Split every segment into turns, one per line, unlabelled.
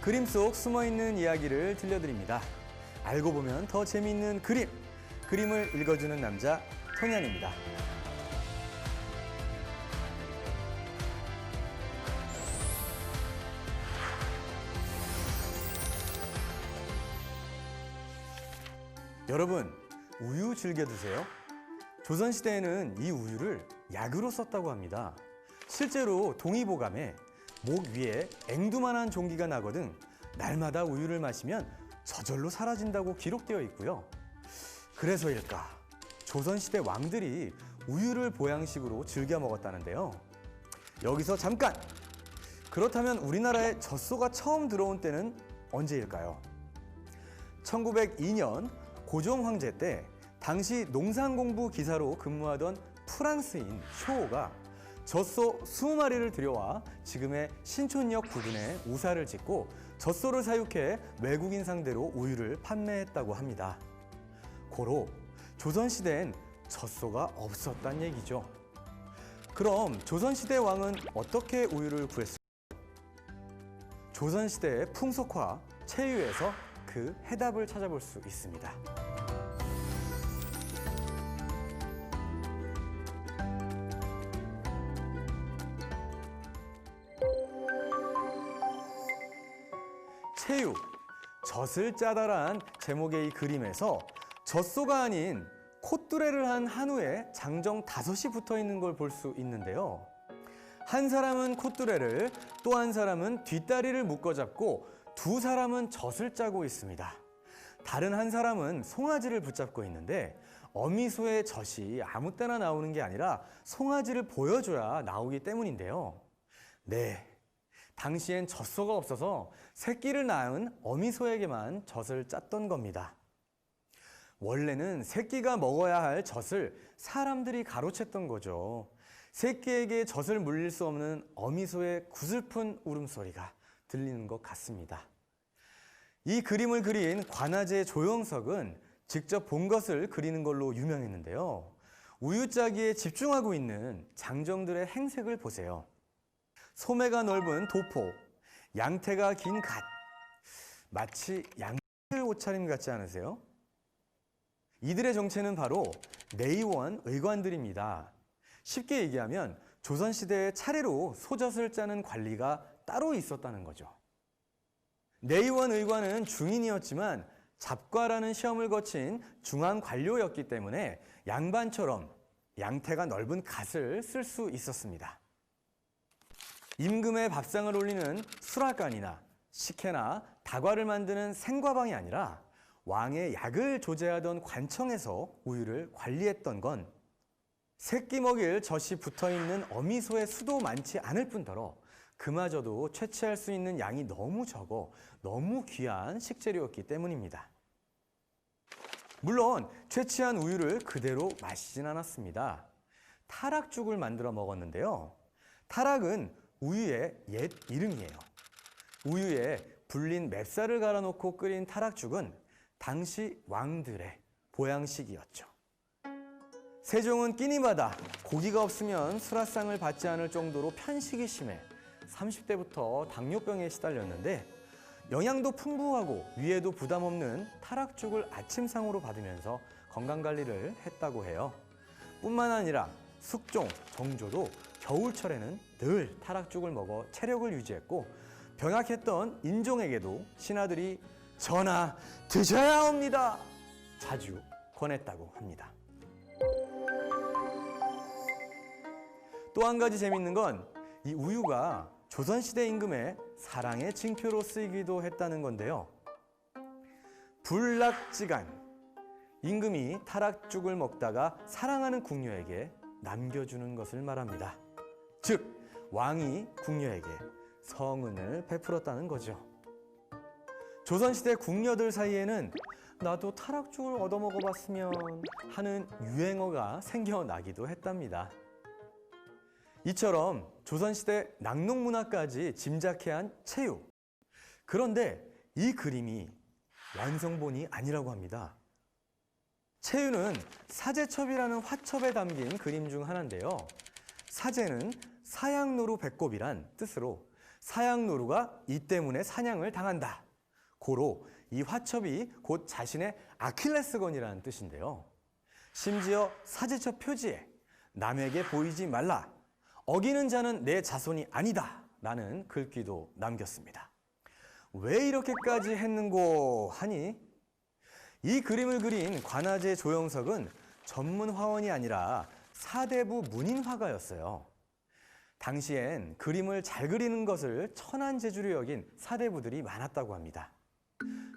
그림 속 숨어있는 이야기를 들려드립니다. 알고 보면 더 재미있는 그림, 그림을 읽어주는 남자 토니안입니다. 여러분, 우유 즐겨 드세요? 조선시대에는 이 우유를 약으로 썼다고 합니다. 실제로 동의보감에 목 위에 앵두만한 종기가 나거든 날마다 우유를 마시면 저절로 사라진다고 기록되어 있고요. 그래서일까? 조선시대 왕들이 우유를 보양식으로 즐겨 먹었다는데요. 여기서 잠깐! 그렇다면 우리나라에 젖소가 처음 들어온 때는 언제일까요? 1902년 고종 황제 때 당시 농산공부 기사로 근무하던 프랑스인 쇼가 젖소 20마리를 들여와 지금의 신촌역 부근에 우사를 짓고 젖소를 사육해 외국인 상대로 우유를 판매했다고 합니다. 고로 조선시대엔 젖소가 없었단 얘기죠. 그럼 조선시대 왕은 어떻게 우유를 구했을까요? 조선시대의 풍속화, 체유에서 그 해답을 찾아볼 수 있습니다. 체유, 젖을 짜다란 제목의 이 그림에서 젖소가 아닌 콧뚜레를 한 한우에 장정 5이 붙어 있는 걸 볼 수 있는데요. 한 사람은 콧뚜레를, 또 한 사람은 뒷다리를 묶어 잡고 두 사람은 젖을 짜고 있습니다. 다른 한 사람은 송아지를 붙잡고 있는데 어미소의 젖이 아무 때나 나오는 게 아니라 송아지를 보여줘야 나오기 때문인데요. 네, 당시엔 젖소가 없어서 새끼를 낳은 어미소에게만 젖을 짰던 겁니다. 원래는 새끼가 먹어야 할 젖을 사람들이 가로챘던 거죠. 새끼에게 젖을 물릴 수 없는 어미소의 구슬픈 울음소리가 들리는 것 같습니다. 이 그림을 그린 관아제 조영석은 직접 본 것을 그리는 걸로 유명했는데요. 우유짜기에 집중하고 있는 장정들의 행색을 보세요. 소매가 넓은 도포, 양태가 긴 갓, 마치 양들 옷차림 같지 않으세요? 이들의 정체는 바로 내의원 의관들입니다. 쉽게 얘기하면 조선시대에 차례로 소젖을 짜는 관리가 따로 있었다는 거죠. 내의원 의관은 중인이었지만 잡과라는 시험을 거친 중앙 관료였기 때문에 양반처럼 양태가 넓은 갓을 쓸 수 있었습니다. 임금의 밥상을 올리는 수락관이나 식혜나 다과를 만드는 생과방이 아니라 왕의 약을 조제하던 관청에서 우유를 관리했던 건 새끼 먹일 젖이 붙어있는 어미소의 수도 많지 않을 뿐더러 그마저도 채취할 수 있는 양이 너무 적어 너무 귀한 식재료였기 때문입니다. 물론 채취한 우유를 그대로 마시진 않았습니다. 타락죽을 만들어 먹었는데요. 타락은 우유의 옛 이름이에요. 우유에 불린 맵쌀을 갈아놓고 끓인 타락죽은 당시 왕들의 보양식이었죠. 세종은 끼니마다 고기가 없으면 수라상을 받지 않을 정도로 편식이 심해 30대부터 당뇨병에 시달렸는데 영양도 풍부하고 위에도 부담 없는 타락죽을 아침상으로 받으면서 건강관리를 했다고 해요. 뿐만 아니라 숙종, 정조도 겨울철에는 늘 타락죽을 먹어 체력을 유지했고 병약했던 인종에게도 신하들이 전하 드셔야 합니다 자주 권했다고 합니다. 또 한 가지 재밌는 건 이 우유가 조선시대 임금의 사랑의 징표로 쓰이기도 했다는 건데요. 불락지간, 임금이 타락죽을 먹다가 사랑하는 궁녀에게 남겨주는 것을 말합니다. 즉, 왕이 궁녀에게 성은을 베풀었다는 거죠. 조선시대 궁녀들 사이에는 나도 타락죽을 얻어먹어봤으면 하는 유행어가 생겨나기도 했답니다. 이처럼 조선시대 낙농문화까지 짐작해 한 체유. 그런데 이 그림이 완성본이 아니라고 합니다. 체유는 사제첩이라는 화첩에 담긴 그림 중 하나인데요. 사제는 사양노루 배꼽이란 뜻으로 사양노루가 이 때문에 사냥을 당한다. 고로 이 화첩이 곧 자신의 아킬레스건이라는 뜻인데요. 심지어 사제첩 표지에 남에게 보이지 말라. 어기는 자는 내 자손이 아니다. 라는 글귀도 남겼습니다. 왜 이렇게까지 했는고 하니 이 그림을 그린 관아제 조영석은 전문 화원이 아니라 사대부 문인 화가였어요. 당시엔 그림을 잘 그리는 것을 천한 재주로 여긴 사대부들이 많았다고 합니다.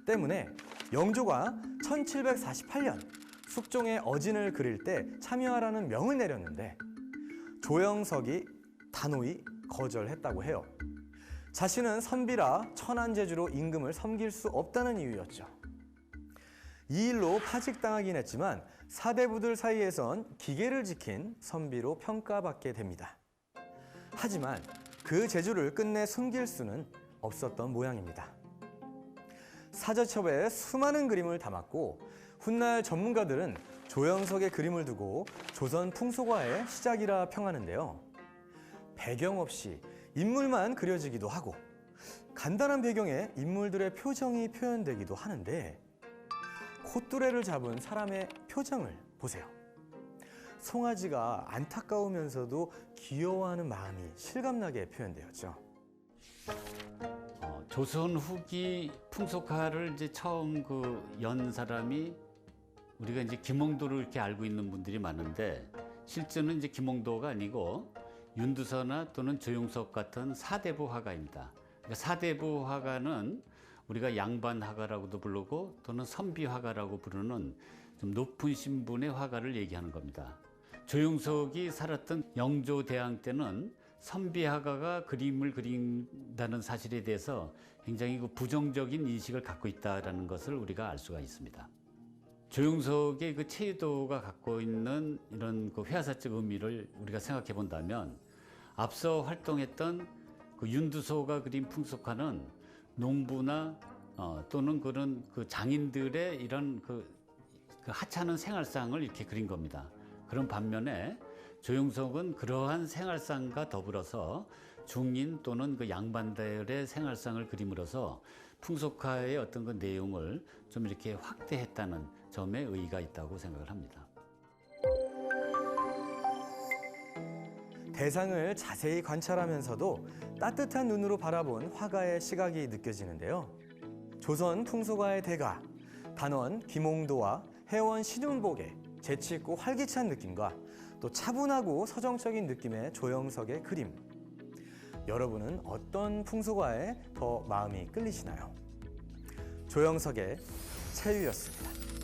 때문에 영조가 1748년 숙종의 어진을 그릴 때 참여하라는 명을 내렸는데 조영석이 단호히 거절했다고 해요. 자신은 선비라 천한 재주로 임금을 섬길 수 없다는 이유였죠. 이 일로 파직당하긴 했지만 사대부들 사이에선 기계를 지킨 선비로 평가받게 됩니다. 하지만 그 재주를 끝내 숨길 수는 없었던 모양입니다. 사제첩에 수많은 그림을 담았고 훗날 전문가들은 조영석의 그림을 두고 조선 풍속화의 시작이라 평하는데요. 배경 없이 인물만 그려지기도 하고 간단한 배경에 인물들의 표정이 표현되기도 하는데 콧뚜레를 잡은 사람의 표정을 보세요. 송아지가 안타까우면서도 귀여워하는 마음이 실감나게 표현되었죠.
조선 후기 풍속화를 이제 처음 연 사람이 우리가 이제 김홍도를 이렇게 알고 있는 분들이 많은데 실제는 이제 김홍도가 아니고 윤두서나 또는 조용석 같은 사대부 화가입니다. 그러니까 사대부 화가는 우리가 양반 화가라고도 부르고 또는 선비 화가라고 부르는 좀 높은 신분의 화가를 얘기하는 겁니다. 조용석이 살았던 영조대왕 때는 선비 화가가 그림을 그린다는 사실에 대해서 굉장히 부정적인 인식을 갖고 있다는 것을 우리가 알 수가 있습니다. 조용석의 그 체유도가 갖고 있는 이런 회화사적 의미를 우리가 생각해 본다면 앞서 활동했던 윤두소가 그린 풍속화는 농부나 또는 그런 장인들의 이런 하찮은 생활상을 이렇게 그린 겁니다. 그런 반면에 조용석은 그러한 생활상과 더불어서 중인 또는 양반들의 생활상을 그림으로써 풍속화의 어떤 내용을 좀 이렇게 확대했다는 점에 의의가 있다고 생각을 합니다.
대상을 자세히 관찰하면서도 따뜻한 눈으로 바라본 화가의 시각이 느껴지는데요. 조선 풍속화의 대가, 단원 김홍도와 해원 신윤복의 재치있고 활기찬 느낌과 또 차분하고 서정적인 느낌의 조영석의 그림. 여러분은 어떤 풍속화에 더 마음이 끌리시나요? 조영석의 체유였습니다.